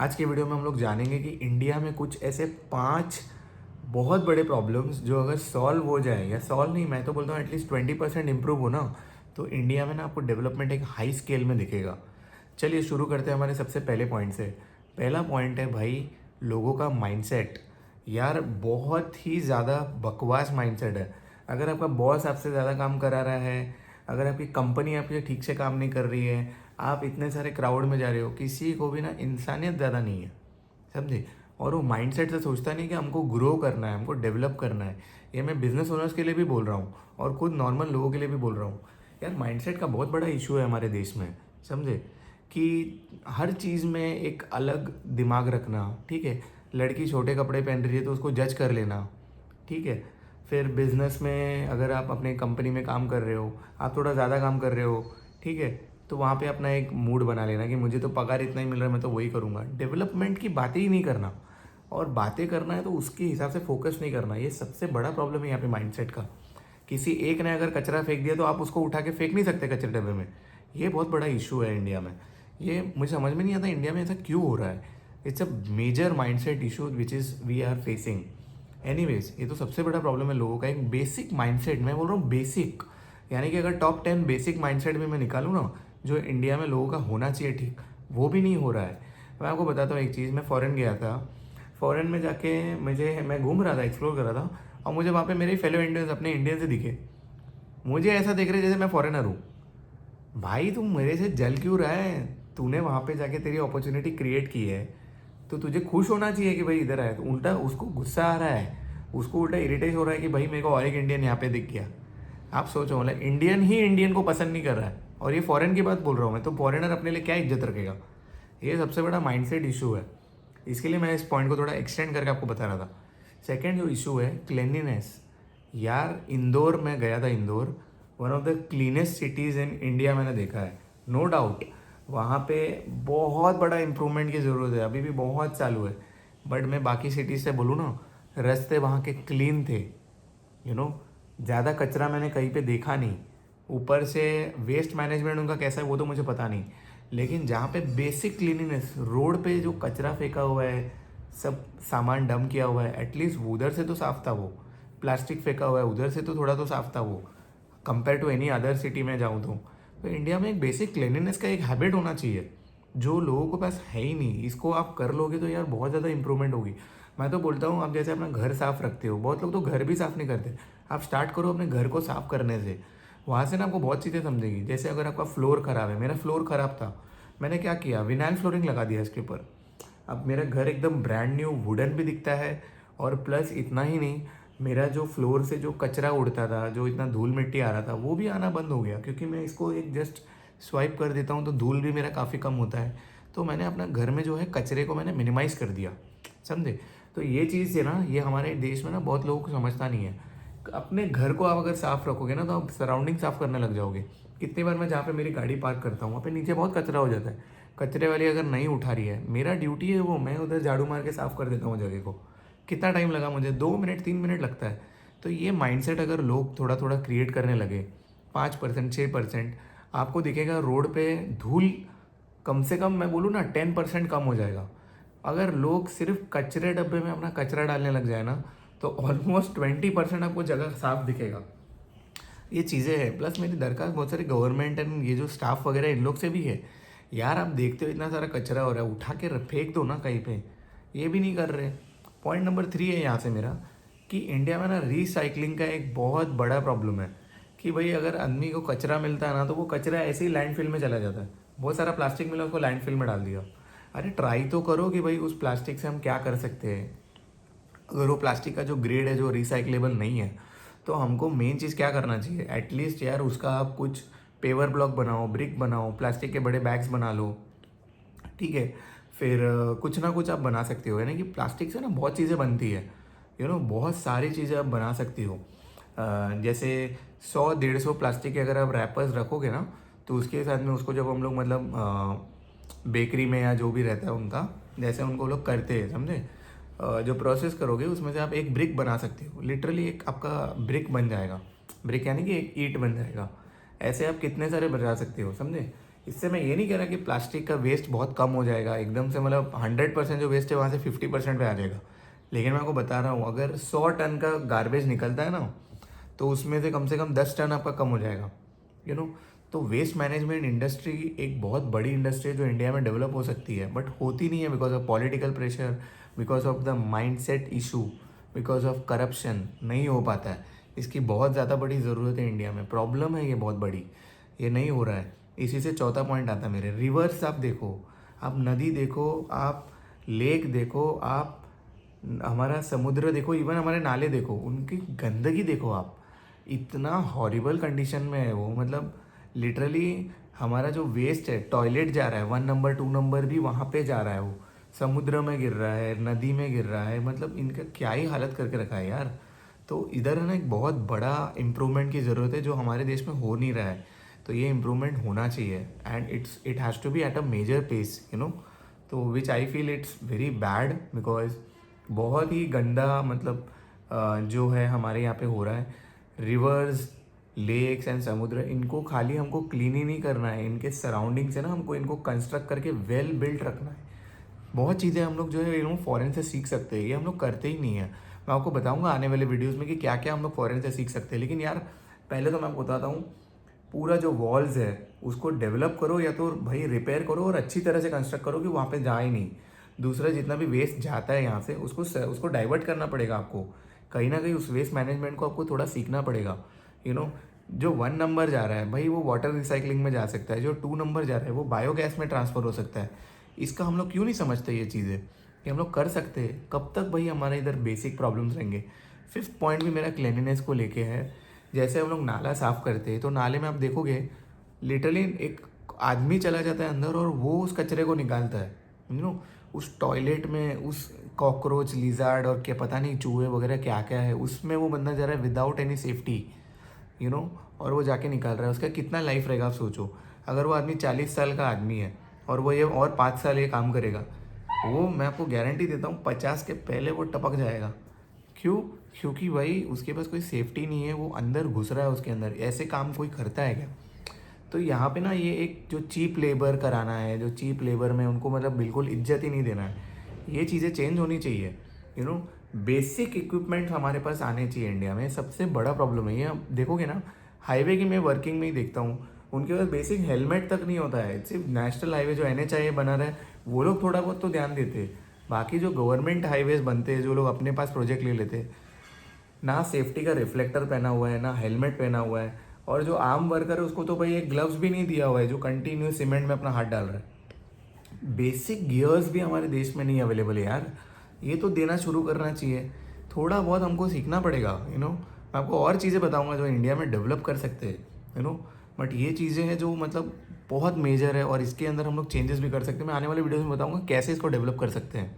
आज की वीडियो में हम लोग जानेंगे कि इंडिया में कुछ ऐसे 5 बहुत बड़े प्रॉब्लम्स जो अगर सॉल्व हो जाए, या सॉल्व नहीं, मैं तो बोलता हूँ एटलीस्ट 20% इम्प्रूव हो ना, तो इंडिया में ना आपको डेवलपमेंट एक हाई स्केल में दिखेगा। चलिए शुरू करते हैं हमारे सबसे पहले पॉइंट से। पहला पॉइंट है भाई, लोगों का माइंडसेट। यार बहुत ही ज़्यादा बकवास माइंडसेट है। अगर आपका बॉस आपसे ज़्यादा काम करा रहा है, अगर आपकी कंपनी आपके ठीक से काम नहीं कर रही है, आप इतने सारे क्राउड में जा रहे हो, किसी को भी ना इंसानियत ज़्यादा नहीं है, समझे। और वो माइंडसेट से सोचता नहीं कि हमको ग्रो करना है, हमको डेवलप करना है। ये मैं बिजनेस ओनर्स के लिए भी बोल रहा हूँ और खुद नॉर्मल लोगों के लिए भी बोल रहा हूँ। यार माइंडसेट का बहुत बड़ा इशू है हमारे देश में, समझे। कि हर चीज़ में एक अलग दिमाग रखना, ठीक है। लड़की छोटे कपड़े पहन रही है तो उसको जज कर लेना, ठीक है। फिर बिजनेस में अगर आप अपने कंपनी में काम कर रहे हो, आप थोड़ा ज़्यादा काम कर रहे हो, ठीक है, तो वहाँ पे अपना एक मूड बना लेना कि मुझे तो पगार इतना ही मिल रहा है, मैं तो वही करूँगा। डेवलपमेंट की बातें ही नहीं करना, और बातें करना है तो उसके हिसाब से फोकस नहीं करना। ये सबसे बड़ा प्रॉब्लम है यहाँ पे माइंडसेट का। किसी एक ने अगर कचरा फेंक दिया तो आप उसको उठा के फेंक नहीं सकते कचरे डब्बे में। ये बहुत बड़ा इशू है इंडिया में। ये मुझे समझ में नहीं आता इंडिया में ऐसा क्यों हो रहा है। It's a major mindset issue which is we are facing. Anyways, ये तो सबसे बड़ा प्रॉब्लम है लोगों का, एक बेसिक माइंडसेट। मैं बोल रहा हूँ बेसिक, यानी कि अगर टॉप 10 बेसिक माइंडसेट भी मैं निकालूँ ना, जो इंडिया में लोगों का होना चाहिए ठीक, वो भी नहीं हो रहा है। मैं आपको बताता हूँ एक चीज़। मैं फ़ॉरेन गया था। फ़ॉरेन में जाके मैं घूम रहा था, एक्सप्लोर कर रहा था, और मुझे वहाँ पे मेरे फेलो इंडियंस, अपने इंडियन से दिखे। मुझे ऐसा देख रहे जैसे मैं फॉरेनर हूँ। भाई तू मेरे से जल क्यों रहा है? तूने वहाँ पे जाके तेरी अपॉर्चुनिटी क्रिएट की है, तो तुझे खुश होना चाहिए कि भाई इधर आया। तो उल्टा उसको गुस्सा आ रहा है, उसको उल्टा इरिटेट हो रहा है कि भाई मेरे को और एक इंडियन यहाँ पे दिख गया। आप सोचो, मतलब इंडियन ही इंडियन को पसंद नहीं कर रहा है, और ये फॉरेन की बात बोल रहा हूँ मैं, तो फॉरेनर अपने लिए क्या इज्जत रखेगा। ये सबसे बड़ा माइंडसेट इशू है। इसके लिए मैं इस पॉइंट को थोड़ा एक्सटेंड करके आपको बता रहा था। सेकेंड जो इशू है, क्लिनलीनेस। यार इंदौर, मैं गया था Indore, one of the cleanest cities in India मैंने देखा है, नो डाउट। वहाँ पे बहुत बड़ा इम्प्रूवमेंट की ज़रूरत है, अभी भी बहुत चालू है। बट मैं बाकी सिटीज़ से बोलूँ ना, रास्ते वहाँ के क्लीन थे, यू नो। ज़्यादा कचरा मैंने कहीं पे देखा नहीं। ऊपर से वेस्ट मैनेजमेंट उनका कैसा है वो तो मुझे पता नहीं, लेकिन जहाँ पे बेसिक क्लीनिनेस, रोड पे जो कचरा फेंका हुआ है, सब सामान डंप किया हुआ है, एटलीस्ट उधर से तो साफ़ था वो। प्लास्टिक फेंका हुआ है उधर से तो थोड़ा तो साफ़ था वो, compare to any other city में जाऊँ तो इंडिया में एक बेसिक क्लीनिनेस का एक हैबिट होना चाहिए, जो लोगों के पास है ही नहीं। इसको आप कर लोगे तो यार बहुत ज़्यादा इंप्रूवमेंट होगी। मैं तो बोलता हूँ, आप जैसे अपना घर साफ़ रखते हो, बहुत लोग तो घर भी साफ़ नहीं करते। आप स्टार्ट करो अपने घर को साफ़ करने से, वहाँ से ना आपको बहुत चीज़ें समझेगी। जैसे अगर आपका फ्लोर ख़राब है, मेरा फ्लोर ख़राब था, मैंने क्या किया, विनाइल फ्लोरिंग लगा दिया इसके ऊपर। अब मेरा घर एकदम ब्रांड न्यू वुडन भी दिखता है, और प्लस इतना ही नहीं, मेरा जो फ्लोर से जो कचरा उड़ता था, जो इतना धूल मिट्टी आ रहा था, वो भी आना बंद हो गया, क्योंकि मैं इसको एक जस्ट स्वाइप कर देता हूँ तो धूल भी मेरा काफ़ी कम होता है। तो मैंने अपना घर में जो है कचरे को मैंने मिनिमाइज़ कर दिया, समझे। तो ये चीज़ है ना, ये हमारे देश में ना बहुत लोगों को समझता नहीं है। अपने घर को आप अगर साफ़ रखोगे ना, तो आप सराउंडिंग साफ़ करने लग जाओगे। कितनी बार मैं जहाँ पे मेरी गाड़ी पार्क करता हूँ, वहाँ पे नीचे बहुत कचरा हो जाता है। कचरे वाली अगर नहीं उठा रही है, मेरा ड्यूटी है वो, मैं उधर झाड़ू मार के साफ़ कर देता हूँ जगह को। कितना टाइम लगा मुझे? 2 मिनट 3 मिनट लगता है। तो ये माइंडसेट अगर लोग थोड़ा थोड़ा क्रिएट करने लगे, 5% 6%, आपको दिखेगा रोड पे धूल कम से कम, मैं बोलूँ ना 10% कम हो जाएगा। अगर लोग सिर्फ कचरे डब्बे में अपना कचरा डालने लग जाए ना, तो ऑलमोस्ट 20% आपको जगह साफ दिखेगा। ये चीज़ें हैं। प्लस मेरी दरख्वास्त बहुत सारी गवर्नमेंट एंड ये जो स्टाफ वगैरह इन लोग से भी है। यार आप देखते हो इतना सारा कचरा हो रहा है, उठा के फेंक दो ना कहीं पे। ये भी नहीं कर रहे। पॉइंट नंबर 3 है यहाँ से मेरा, कि इंडिया में ना रिसाइकलिंग का एक बहुत बड़ा प्रॉब्लम है। कि भाई अगर आदमी को कचरा मिलता है ना, तो वो कचरा ऐसे ही लैंडफिल में चला जाता है। बहुत सारा प्लास्टिक मिला, उसको लैंडफिल में डाल दिया। अरे ट्राई तो करो कि भाई उस प्लास्टिक से हम क्या कर सकते हैं। अगर वो प्लास्टिक का जो ग्रेड है जो रिसाइकलेबल नहीं है, तो हमको मेन चीज़ क्या करना चाहिए, एटलीस्ट यार उसका आप कुछ पेवर ब्लॉक बनाओ, ब्रिक बनाओ, प्लास्टिक के बड़े बैग्स बना लो, ठीक है। फिर कुछ ना कुछ आप बना सकते हो, यानी कि प्लास्टिक से ना बहुत चीज़ें बनती है, बहुत सारी चीज़ें आप बना सकती हो। जैसे 100 150 प्लास्टिक के अगर आप रैपर्स रखोगे ना, तो उसके साथ में उसको जब हम लोग मतलब बेकरी में या जो भी रहता है उनका, जैसे उनको लोग करते हैं, समझे। जो प्रोसेस करोगे उसमें से आप एक ब्रिक बना सकते हो, लिटरली एक आपका ब्रिक बन जाएगा। ब्रिक यानी कि एक ईंट बन जाएगा। ऐसे आप कितने सारे बना सकते हो, समझे। इससे मैं ये नहीं कह रहा कि प्लास्टिक का वेस्ट बहुत कम हो जाएगा एकदम से, मतलब 100% जो वेस्ट है वहाँ से 50% पे आ जाएगा। लेकिन मैं आपको बता रहा हूँ, अगर 100 टन का गार्बेज निकलता है ना, तो उसमें से कम 10 टन आपका कम हो जाएगा, यू नो। तो वेस्ट मैनेजमेंट इंडस्ट्री एक बहुत बड़ी इंडस्ट्री है जो इंडिया में डेवलप हो सकती है, बट होती नहीं है because of political pressure, because of the mindset issue, because of corruption नहीं हो पाता है। इसकी बहुत ज़्यादा बड़ी ज़रूरत है इंडिया में, प्रॉब्लम है ये बहुत बड़ी, ये नहीं हो रहा है। इसी से चौथा पॉइंट आता है मेरे, रिवर्स आप देखो, आप नदी देखो, आप लेक देखो, आप हमारा समुद्र देखो, इवन हमारे नाले देखो, उनकी गंदगी देखो आप, इतना हॉरिबल कंडीशन में है वो, मतलब लिटरली हमारा जो वेस्ट है टॉयलेट जा रहा है, 1 नंबर 2 नंबर भी वहाँ पे जा रहा है, वो समुद्र में गिर रहा है, नदी में गिर रहा है, मतलब इनका क्या ही हालत करके रखा है यार। तो इधर है ना एक बहुत बड़ा इम्प्रूवमेंट की ज़रूरत है जो हमारे देश में हो नहीं रहा है। तो ये इम्प्रूवमेंट होना चाहिए and it has to be at a major pace, you know. तो which I feel it's very bad because बहुत ही गंदा, मतलब जो है हमारे यहाँ पे हो रहा है। रिवर्स, लेक्स एंड समुद्र, इनको खाली हमको क्लीन ही नहीं करना है, इनके सराउंडिंग से ना हमको इनको कंस्ट्रक्ट करके वेल बिल्ट रखना है। बहुत चीज़ें हम लोग जो है फॉरेन से सीख सकते हैं, ये हम लोग करते ही नहीं है। मैं आपको बताऊंगा आने वाले वीडियोस में कि क्या क्या हम लोग फॉरेन से सीख सकते हैं। लेकिन यार पहले तो मैं आपको बताता हूँ, पूरा जो वॉल्स है उसको डेवलप करो, या तो भाई रिपेयर करो और अच्छी तरह से कंस्ट्रक्ट करो कि वहाँ पे जाए नहीं। दूसरा, जितना भी वेस्ट जाता है यहाँ से उसको डाइवर्ट करना पड़ेगा आपको, कहीं ना कहीं उस वेस्ट मैनेजमेंट को आपको थोड़ा सीखना पड़ेगा, यू नो। जो 1 नंबर जा रहा है भाई वो वाटर रिसाइकलिंग में जा सकता है, जो 2 नंबर जा रहा है वो बायोगैस में ट्रांसफ़र हो सकता है। इसका हम लोग क्यों नहीं समझते ये चीज़ें कि हम लोग कर सकते हैं। कब तक भाई हमारे इधर बेसिक प्रॉब्लम्स रहेंगे। फिफ्थ पॉइंट भी मेरा क्लिनिनेस को लेके है। जैसे हम लोग नाला साफ़ करते हैं तो नाले में आप देखोगे लिटरली एक आदमी चला जाता है अंदर और वो उस कचरे को निकालता है, यू नो। उस टॉयलेट में उस कॉकरोच, लिजार्ड और क्या पता नहीं चूहे वगैरह क्या क्या है, उसमें वो बंदा जा रहा है without any safety, you know, और वो जाके निकाल रहा है। उसका कितना लाइफ रहेगा आप सोचो। अगर वो आदमी 40 साल का आदमी है और वो ये और 5 साल ये काम करेगा, वो मैं आपको गारंटी देता हूँ 50 के पहले वो टपक जाएगा। क्यों? क्योंकि भाई उसके पास कोई सेफ्टी नहीं है, वो अंदर घुस रहा है उसके अंदर। ऐसे काम कोई करता है क्या? तो यहाँ पे ना ये एक जो चीप लेबर कराना है, जो चीप लेबर में उनको मतलब बिल्कुल इज्जत ही नहीं देना है, ये चीज़ें चेंज होनी चाहिए, यू नो। बेसिक इक्विपमेंट हमारे पास आने चाहिए इंडिया में, सबसे बड़ा प्रॉब्लम है ये। आप देखोगे ना हाईवे की, मैं वर्किंग में ही देखता हूँ, उनके पास बेसिक हेलमेट तक नहीं होता है। सिर्फ नेशनल हाईवे जो NHAI बना रहा है वो लोग थोड़ा बहुत तो ध्यान देते हैं, बाकी जो गवर्नमेंट हाईवेज बनते हैं, जो लोग अपने पास प्रोजेक्ट ले लेते हैं, ना सेफ्टी का रिफ्लेक्टर पहना हुआ है, ना हेलमेट पहना हुआ है। और जो आम वर्कर है उसको तो भाई एक ग्लव्स भी नहीं दिया हुआ है, जो कंटिन्यू सीमेंट में अपना हाथ डाल रहा है। बेसिक गियर्स भी हमारे देश में नहीं अवेलेबल है यार, ये तो देना शुरू करना चाहिए। थोड़ा बहुत हमको सीखना पड़ेगा, यू नो। मैं आपको और चीज़ें बताऊंगा जो इंडिया में डेवलप कर सकते हैं, यू नो। बट ये चीज़ें हैं जो मतलब बहुत मेजर है और इसके अंदर हम लोग चेंजेस भी कर सकते हैं। मैं आने वाले वीडियोस में बताऊंगा कैसे इसको डेवलप कर सकते हैं।